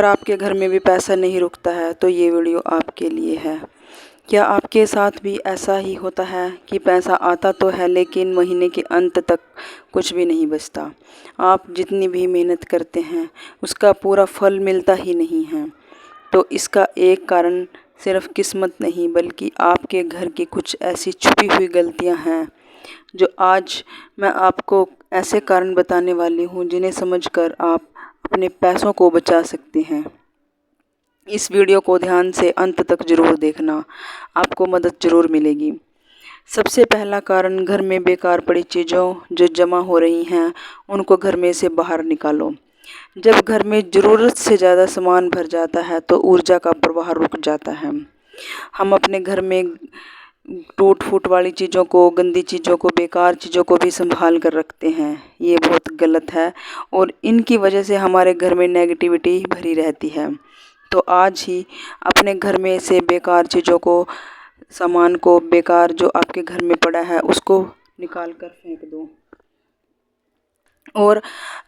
अगर आपके घर में भी पैसा नहीं रुकता है तो ये वीडियो आपके लिए है। क्या आपके साथ भी ऐसा ही होता है कि पैसा आता तो है लेकिन महीने के अंत तक कुछ भी नहीं बचता? आप जितनी भी मेहनत करते हैं उसका पूरा फल मिलता ही नहीं है। तो इसका एक कारण सिर्फ किस्मत नहीं बल्कि आपके घर की कुछ ऐसी छुपी हुई गलतियां हैं जो आज मैं आपको ऐसे कारण बताने वाली हूं जिन्हें समझकर आप अपने पैसों को बचा सकते हैं। इस वीडियो को ध्यान से अंत तक ज़रूर देखना, आपको मदद ज़रूर मिलेगी। सबसे पहला कारण, घर में बेकार पड़ी चीज़ों जो जमा हो रही हैं उनको घर में से बाहर निकालो। जब घर में ज़रूरत से ज़्यादा सामान भर जाता है तो ऊर्जा का प्रवाह रुक जाता है। हम अपने घर में टूट फूट वाली चीज़ों को, गंदी चीज़ों को, बेकार चीज़ों को भी संभाल कर रखते हैं। ये बहुत गलत है और इनकी वजह से हमारे घर में नेगेटिविटी भरी रहती है। तो आज ही अपने घर में से बेकार चीज़ों को, सामान को, बेकार जो आपके घर में पड़ा है उसको निकाल कर फेंक दो। और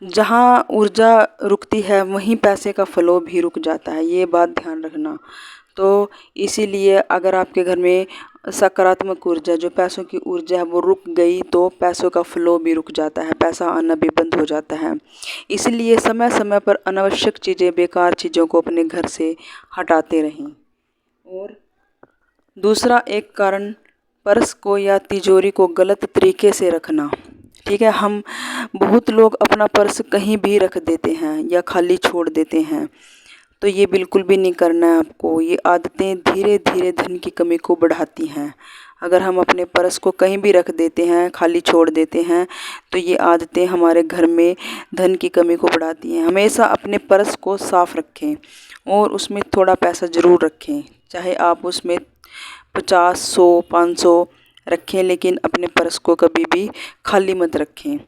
जहाँ ऊर्जा रुकती है वहीं पैसे का फ्लो भी रुक जाता है, ये बात ध्यान रखना। तो इसीलिए अगर आपके घर में सकारात्मक ऊर्जा, जो पैसों की ऊर्जा है वो रुक गई तो पैसों का फ्लो भी रुक जाता है, पैसा आना भी बंद हो जाता है। इसलिए समय समय पर अनावश्यक चीज़ें, बेकार चीज़ों को अपने घर से हटाते रहें। और दूसरा एक कारण, पर्स को या तिजोरी को गलत तरीके से रखना। ठीक है, हम बहुत लोग अपना पर्स कहीं भी रख देते हैं या खाली छोड़ देते हैं, तो ये बिल्कुल भी नहीं करना है आपको। ये आदतें धीरे धीरे धन की कमी को बढ़ाती हैं। अगर हम अपने पर्स को कहीं भी रख देते हैं, खाली छोड़ देते हैं, तो ये आदतें हमारे घर में धन की कमी को बढ़ाती हैं। हमेशा अपने पर्स को साफ़ रखें और उसमें थोड़ा पैसा ज़रूर रखें, चाहे आप उसमें 50, 100, 500 रखें, लेकिन अपने पर्स को कभी भी खाली मत रखें।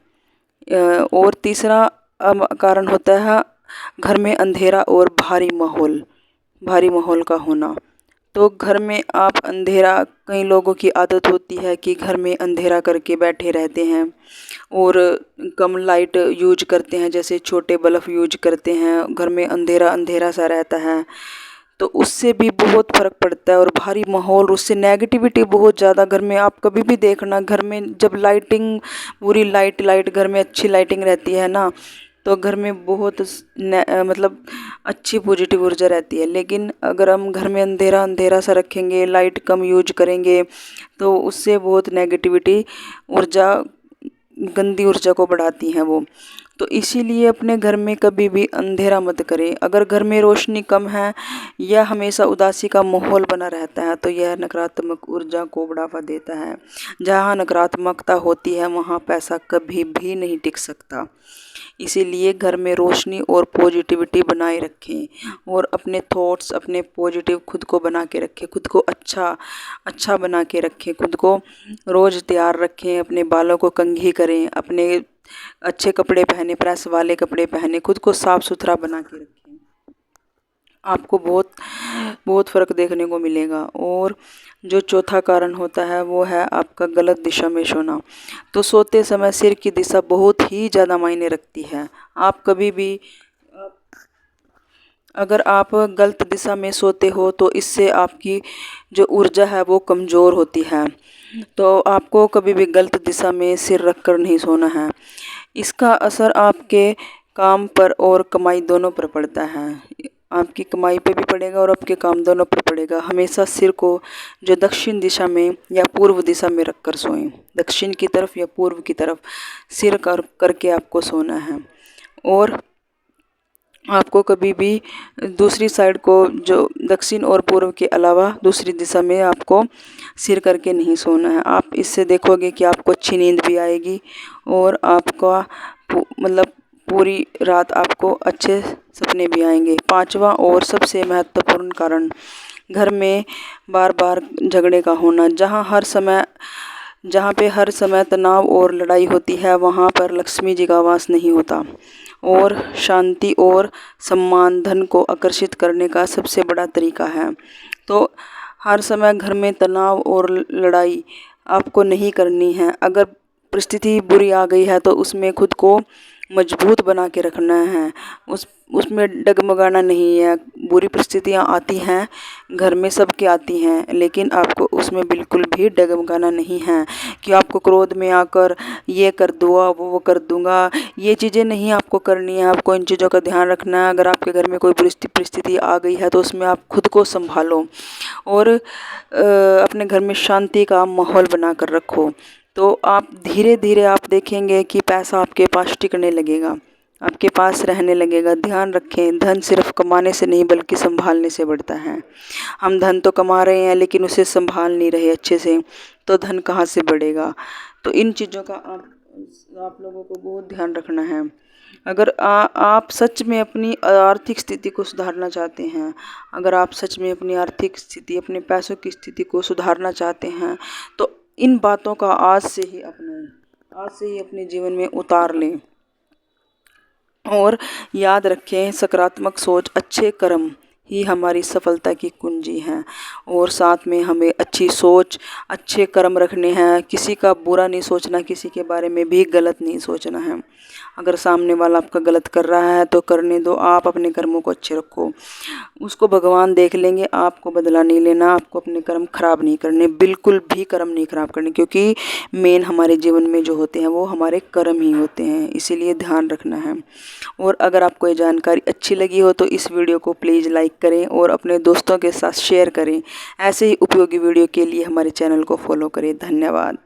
और तीसरा कारण होता है घर में अंधेरा और भारी माहौल का होना। तो घर में आप अंधेरा, कई लोगों की आदत होती है कि घर में अंधेरा करके बैठे रहते हैं और कम लाइट यूज करते हैं, जैसे छोटे बल्ब यूज करते हैं, घर में अंधेरा अंधेरा सा रहता है, तो उससे भी बहुत फ़र्क पड़ता है। और भारी माहौल, उससे नेगेटिविटी बहुत ज़्यादा घर में, आप कभी भी देखना घर में जब लाइटिंग, पूरी लाइट घर में अच्छी लाइटिंग रहती है ना, तो घर में बहुत मतलब अच्छी पॉजिटिव ऊर्जा रहती है। लेकिन अगर हम घर में अंधेरा अंधेरा सा रखेंगे, लाइट कम यूज करेंगे, तो उससे बहुत नेगेटिविटी ऊर्जा, गंदी ऊर्जा को बढ़ाती हैं वो। तो इसीलिए अपने घर में कभी भी अंधेरा मत करें। अगर घर में रोशनी कम है या हमेशा उदासी का माहौल बना रहता है तो यह नकारात्मक ऊर्जा को बढ़ावा देता है। जहाँ नकारात्मकता होती है वहाँ पैसा कभी भी नहीं टिक सकता। इसीलिए घर में रोशनी और पॉजिटिविटी बनाए रखें और अपने थॉट्स, अपने पॉजिटिव खुद को बना के रखें, खुद को अच्छा बना के रखें, खुद को रोज़ तैयार रखें, अपने बालों को कंघी करें, अपने अच्छे कपड़े पहने, प्रेस वाले कपड़े पहने, खुद को साफ़ सुथरा बना के रखें। आपको बहुत फ़र्क देखने को मिलेगा। और जो चौथा कारण होता है वो है आपका गलत दिशा में सोना। तो सोते समय सिर की दिशा बहुत ही ज़्यादा मायने रखती है। आप कभी भी अगर आप गलत दिशा में सोते हो तो इससे आपकी जो ऊर्जा है वो कमज़ोर होती है। तो आपको कभी भी गलत दिशा में सिर रख कर नहीं सोना है। इसका असर आपके काम पर और कमाई दोनों पर पड़ता है। आपकी कमाई पे भी पड़ेगा और आपके काम दोनों पर पड़ेगा। हमेशा सिर को जो दक्षिण दिशा में या पूर्व दिशा में रख कर सोएं, दक्षिण की तरफ या पूर्व की तरफ सिर करके आपको सोना है। और आपको कभी भी दूसरी साइड को, जो दक्षिण और पूर्व के अलावा दूसरी दिशा में आपको सिर करके नहीं सोना है। आप इससे देखोगे कि आपको अच्छी नींद भी आएगी और आपका मतलब पूरी रात आपको अच्छे सपने भी आएंगे। पांचवा और सबसे महत्वपूर्ण कारण, घर में बार बार झगड़े का होना। जहाँ पे हर समय तनाव और लड़ाई होती है वहाँ पर लक्ष्मी जी का वास नहीं होता। और शांति और सम्मान धन को आकर्षित करने का सबसे बड़ा तरीका है। तो हर समय घर में तनाव और लड़ाई आपको नहीं करनी है। अगर परिस्थिति बुरी आ गई है तो उसमें खुद को मजबूत बना के रखना है। उसमें डगमगाना नहीं है। बुरी परिस्थितियाँ आती हैं, घर में सबके आती हैं, लेकिन आपको उसमें बिल्कुल भी डगमगाना नहीं है कि आपको क्रोध में आकर ये कर दूँगा, वो कर दूँगा। ये चीज़ें नहीं आपको करनी है। आपको इन चीज़ों का ध्यान रखना है। अगर आपके घर में कोई परिस्थिति आ गई है तो उसमें आप खुद को संभालो और अपने घर में शांति का माहौल बना कर रखो। तो आप धीरे धीरे आप देखेंगे कि पैसा आपके पास टिकने लगेगा, आपके पास रहने लगेगा। ध्यान रखें, धन सिर्फ कमाने से नहीं बल्कि संभालने से बढ़ता है। हम धन तो कमा रहे हैं लेकिन उसे संभाल नहीं रहे अच्छे से, तो धन कहाँ से बढ़ेगा। तो इन चीज़ों का आप लोगों को बहुत ध्यान रखना है। अगर आप सच में अपनी आर्थिक स्थिति को सुधारना चाहते हैं, अगर आप सच में अपनी आर्थिक स्थिति, अपने पैसों की स्थिति को सुधारना चाहते हैं, तो इन बातों का आज से ही अपने जीवन में उतार लें। और याद रखें, सकारात्मक सोच, अच्छे कर्म ही हमारी सफलता की कुंजी हैं। और साथ में हमें अच्छी सोच, अच्छे कर्म रखने हैं। किसी का बुरा नहीं सोचना, किसी के बारे में भी गलत नहीं सोचना है। अगर सामने वाला आपका गलत कर रहा है तो करने दो, आप अपने कर्मों को अच्छे रखो। उसको भगवान देख लेंगे, आपको बदला नहीं लेना, आपको अपने कर्म खराब नहीं करने, बिल्कुल भी कर्म नहीं खराब करने, क्योंकि मेन हमारे जीवन में जो होते हैं वो हमारे कर्म ही होते हैं। इसीलिए ध्यान रखना है। और अगर आपको ये जानकारी अच्छी लगी हो तो इस वीडियो को प्लीज़ लाइक करें और अपने दोस्तों के साथ शेयर करें। ऐसे ही उपयोगी वीडियो के लिए हमारे चैनल को फॉलो करें। धन्यवाद।